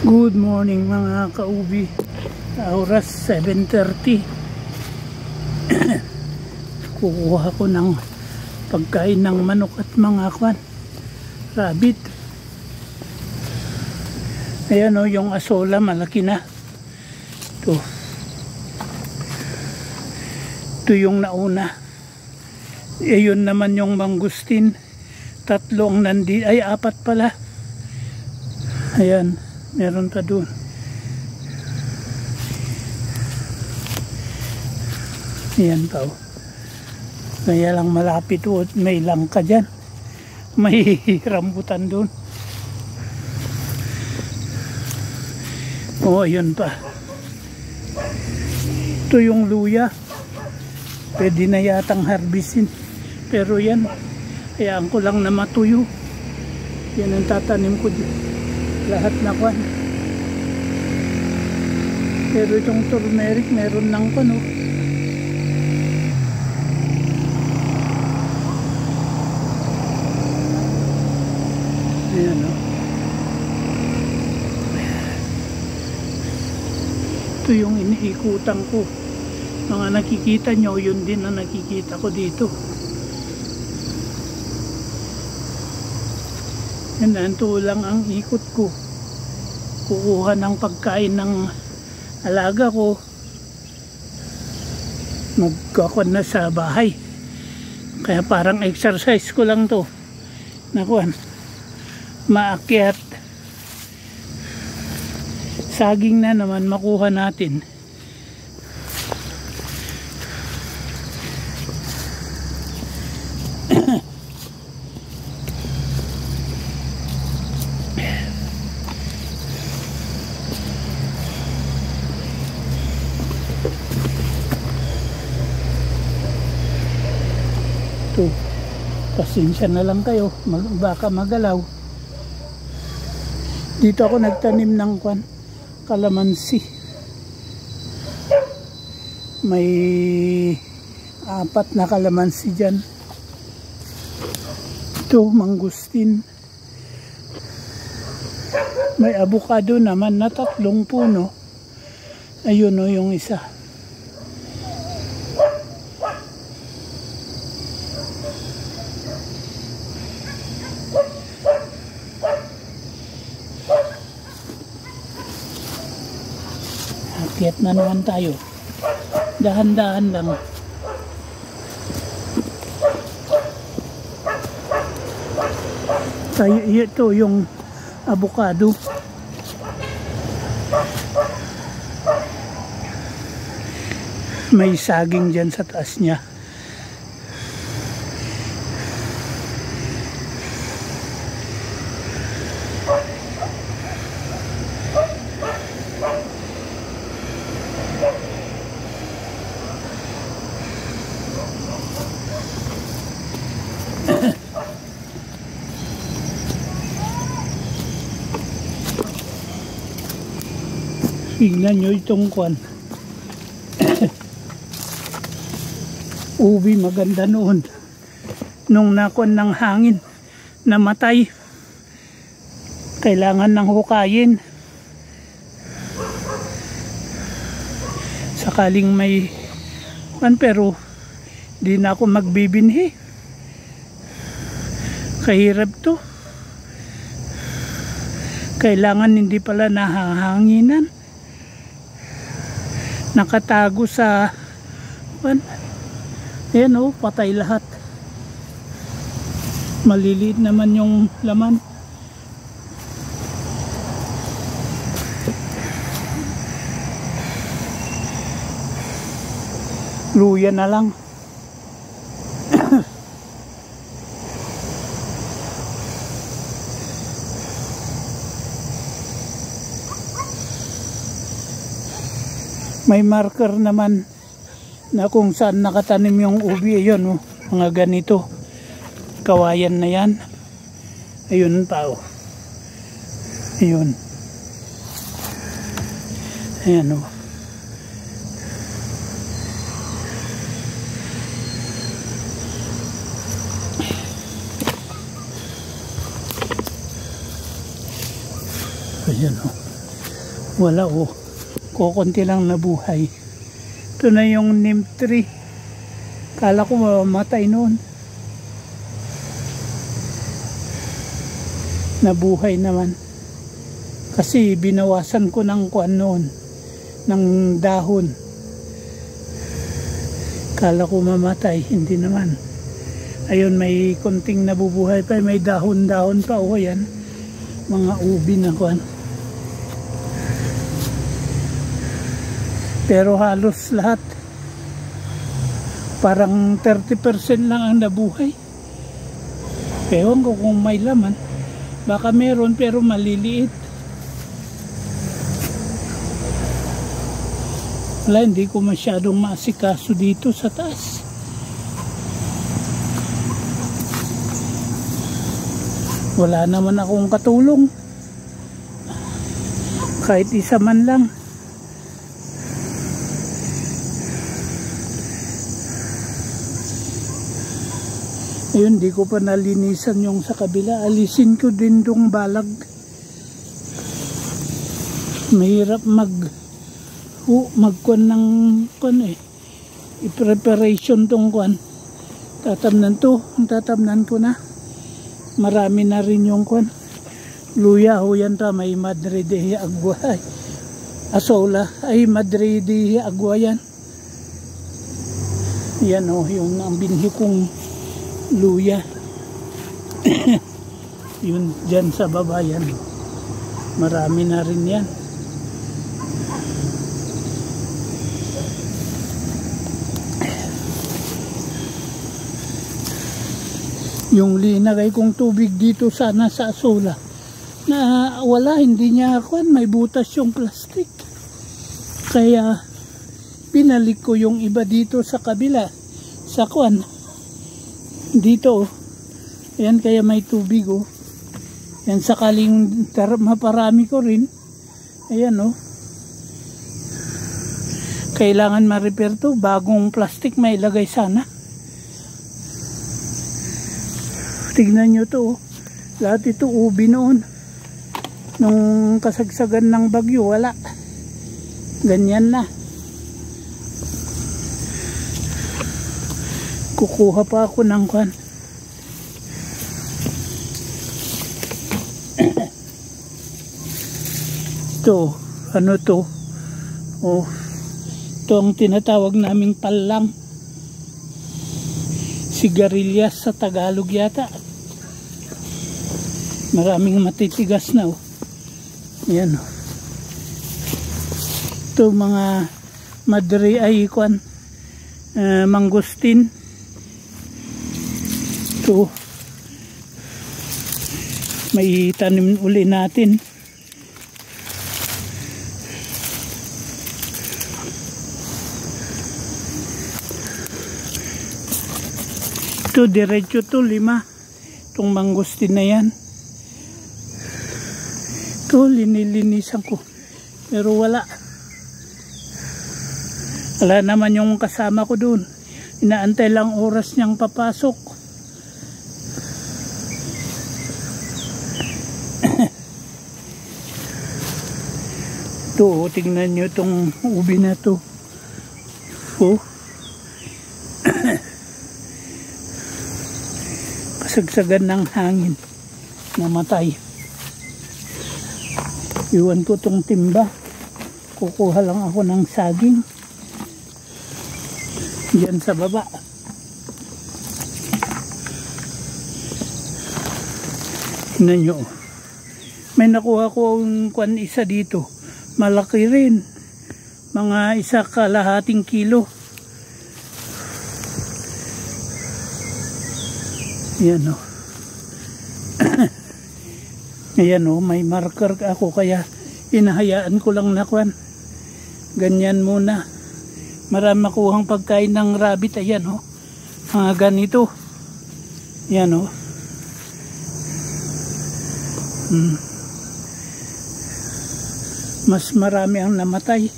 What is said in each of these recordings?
Good morning mga kaubi. Oras 7:30. Kukuha ko ng pagkain ng manok at mga rabbit. Ayan o, yung asola malaki na. Ito yung nauna. Ayun naman yung mangustin. Tatlong ay apat pala. Ayan. Meron pa doon. Ayan pa o. Kaya lang malapit o. May langka dyan. May rambutan doon. O, ayun pa. Ito yung luya. Pwede na yatang harbisin. Pero yan, hayaan ko lang na matuyo. Yan ang tatanim ko dyan. Lahat na kwan. Pero itong turmeric meron ng kwan o. Ayan o. Ito yung iniikutan ko. Mga nakikita nyo, yun din na nakikita ko dito. Yan, ito lang ang ikot ko. Kukuha ng pagkain ng alaga ko. Magkakon na sa bahay. Kaya parang exercise ko lang to. Nakuan. Maakyat. Saging na naman makuha natin. Pasensya na lang kayo, baka magalaw. Dito ako nagtanim ng kalamansi. May 4 na kalamansi dyan. Ito, mangustin. May avocado naman na 3 puno. Ayun o yung isa. Akyat na naman tayo. Dahan-dahan lang. Tayo, ito yung avocado. May saging dyan sa taas niya. Tingnan nyo itong ubi maganda noon. Nung nakon ng hangin, namatay. Kailangan ng hukayin. Sakaling may pero di na ako magbibinhi. Kahirap to. Kailangan hindi pala nahahanginan. Nakatago sa ayan o, patay lahat. Maliliit naman yung laman. Luya na lang. May marker naman na kung saan nakatanim yung ubi. Ayun, mga ganito. Kawayan na yan. Ayun pa o. Ayun. Ayan o. Ayan o. Wala oh. Kukunti lang nabuhay. Ito na yung neem tree. Kala ko mamamatay noon. Nabuhay naman. Kasi binawasan ko ng kuan noon. Ng dahon. Kala ko mamatay. Hindi naman. Ayun, may konting nabubuhay pa. May dahon-dahon pa. O yan. Mga ubi na kuan. Pero halos lahat. Parang 30% lang ang nabuhay. Ewan ko kung may laman. Baka meron pero maliliit. Wala, hindi ko masyadong maasikaso dito sa taas. Wala naman akong katulong. Kahit isa man lang. Ayun, di ko pa nalinisan yung sa kabila. Alisin ko din dong balag. Mahirap magkuan ng kuan eh. I-preparation tong kuan. Tatamnan to. Ang tatamnan ko na. Marami na rin yung kuan. Luya ho yan ta. May Madre de Agua. Asola. Ay Madre de Agua yan. Yan o. Yung ang binhi kong luya. Yun dyan sa baba yan. Marami na rin yan. Yung linagay kong tubig dito sana sa asola na wala, hindi niya kuan, may butas yung plastic. Kaya binalik ko yung iba dito sa kabila sa kuan dito oh. Ayan, kaya may tubig oh. Yan, sakaling maparami ko rin. Ayan oh. Kailangan ma-repair to. Bagong plastic may ilagay sana. Tignan nyo to oh. Lahat ito ubi noon. Nung kasagsagan ng bagyo, wala. Ganyan na. Kukuha pa ako ng kwan. Ito, ano to? Oh, ito ang tinatawag naming palang. Sigarilyas sa Tagalog yata. Maraming matitigas na oh. Yan oh. Ito mga Madre ay kwan. Mangustin. Ito. May tanim uli natin. Ito diretso to 5. Itong mangustin na yan. Ito linilinisan ko. Pero wala. Wala naman yung kasama ko dun. Inaantay lang oras niyang papasok. Ito, tingnan nyo itong ubi na to. Oh. Kasagsagan ng hangin. Namatay. Iwan ko itong timba. Kukuha lang ako ng saging. Diyan sa baba. Tingnan nyo. May nakuha ko ang kwan isa dito. Malaki rin. Mga 1.5 kilo. Ayan o. Ayan o, may marker ako kaya inahayaan ko lang na kwan. Ganyan muna. Marami makuhang pagkain ng rabbit. Ayan o. Mga ganito. Ayan o. Mas marami ang namatay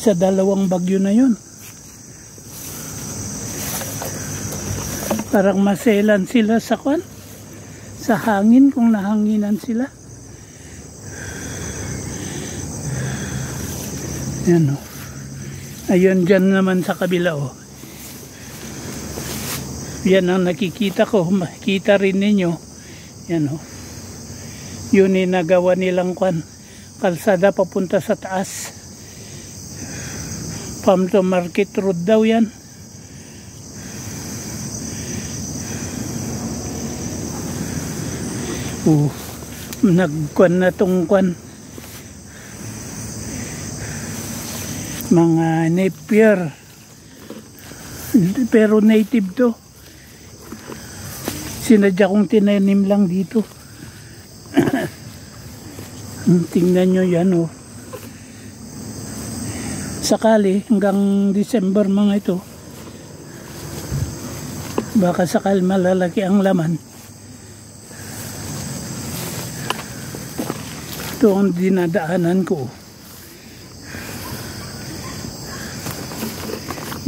sa 2 bagyo na yun. Parang maselan sila sa kwan, sa hangin kung nahanginan sila. Yan o. Ayun dyan naman sa kabila o. Yan ang nakikita ko. Makikita rin ninyo. Yan o. Yun yung nagawa nilang kalsada papunta sa taas. Farm to Market Road daw yan. Nagkuan na tong mga Napier, pero native to. Sinadya kong tinanim lang dito. Tingnan nyo yan o. Sakali hanggang December mga ito, baka sakali malalaki ang laman. Ito ang dinadaanan ko.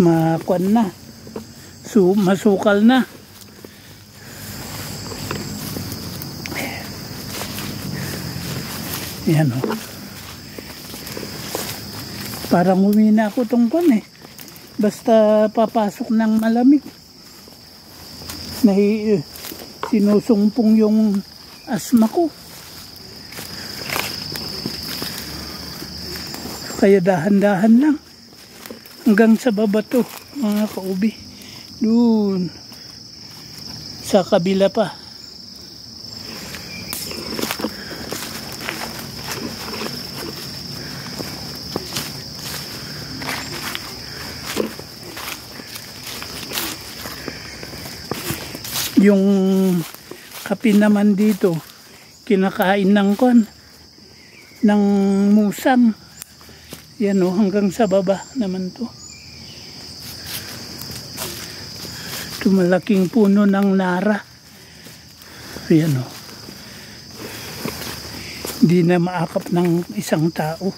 Makuan na. Masukal na. Yan o. Parang humina ako itong basta papasok ng malamig. Sinusumpong yung asma ko. Kaya dahan-dahan lang. Hanggang sa baba to, mga kaubi. Doon. Sa kabila pa. Yung kape naman dito, kinakain ng ng musang. Yan o, hanggang sa baba naman to. Ito malaking puno ng nara. Yan o. Hindi na maakap ng isang tao.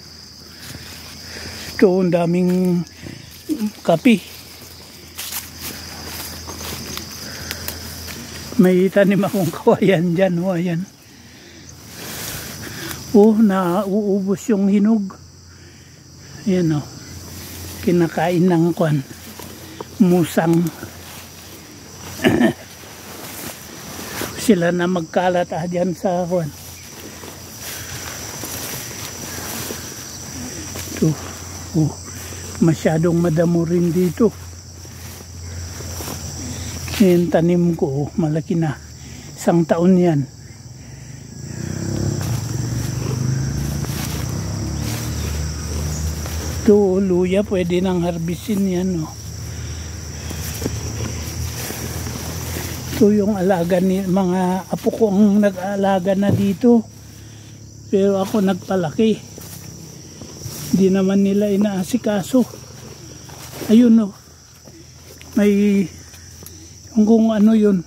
Ito, ang daming kape. May tanim akong kawayan dyan. O, ayan. O, nauubos yung hinog. Ayan o. Kinakain ng musang. Sila na magkalat dyan sa Ito. O, masyadong madamo rin dito. Yung tanim ko, malaki na. 1 taon yan. Ito, luya, pwede nang harbisin yan. Ito yung alaga ni mga apo ko ang nag-aalaga na dito. Pero ako nagpalaki. Hindi naman nila inaasikaso. Ayun o. May kung ano yun,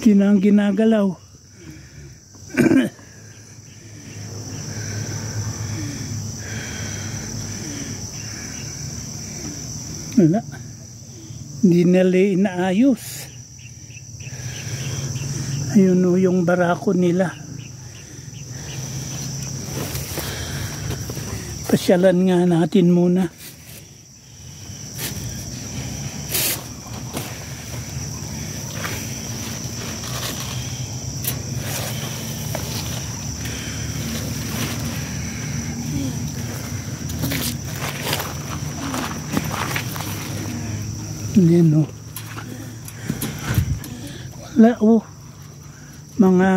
ginagalaw. Wala, hindi nila inaayos. Ayun o, yung barako nila. Pasyalan nga natin muna. Yan o. Wala o. Mga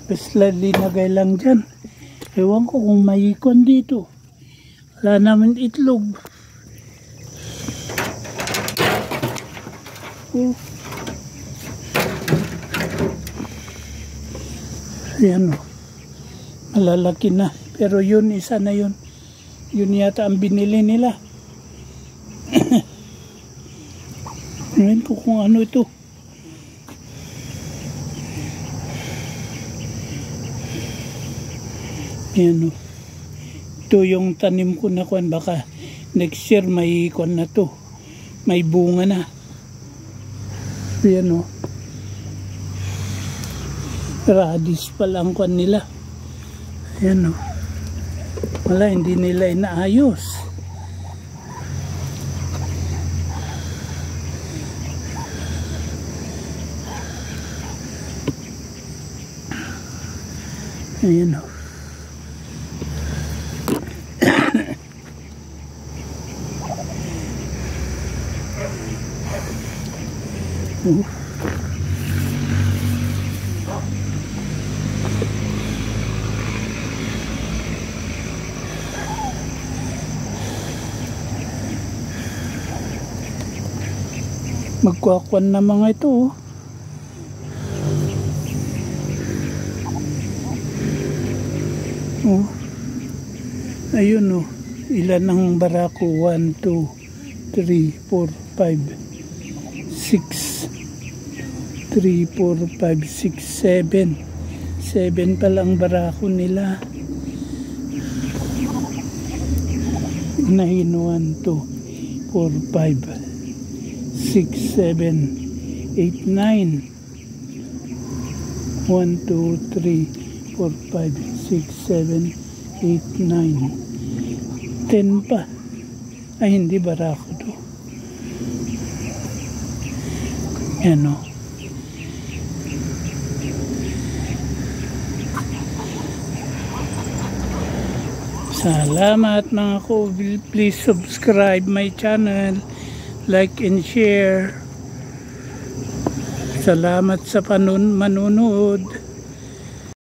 basta linagay lang dyan. Ewan ko kung may dito. Wala naman itlog. O. Yan o. Malalaki na. Pero yun, isa na yun. Yun yata ang binili nila. Ngayon ko kung ano ito. Yan o. Ito yung tanim ko na baka next year may na to. May bunga na. Yan o. Radish pa lang nila. Yan o. Wala, hindi nila inaayos. Ayan o. Magkwakwan na mga ito oh. Oh. Ayun oh. Ilan ang barako? 1, 2, 3, 4, 5, 6, 3, 4, 5, 6, 7 pa lang barako nila. Inahin 1, 2, 4, 5, 6, 7, 8, 9. 1, 2, 3, 4, 5, 6, 7, 8, 9. 10 pa. Ay, hindi barako to. Yan o. Salamat mga ko. Please subscribe my channel. Like and share. Salamat sa manonood.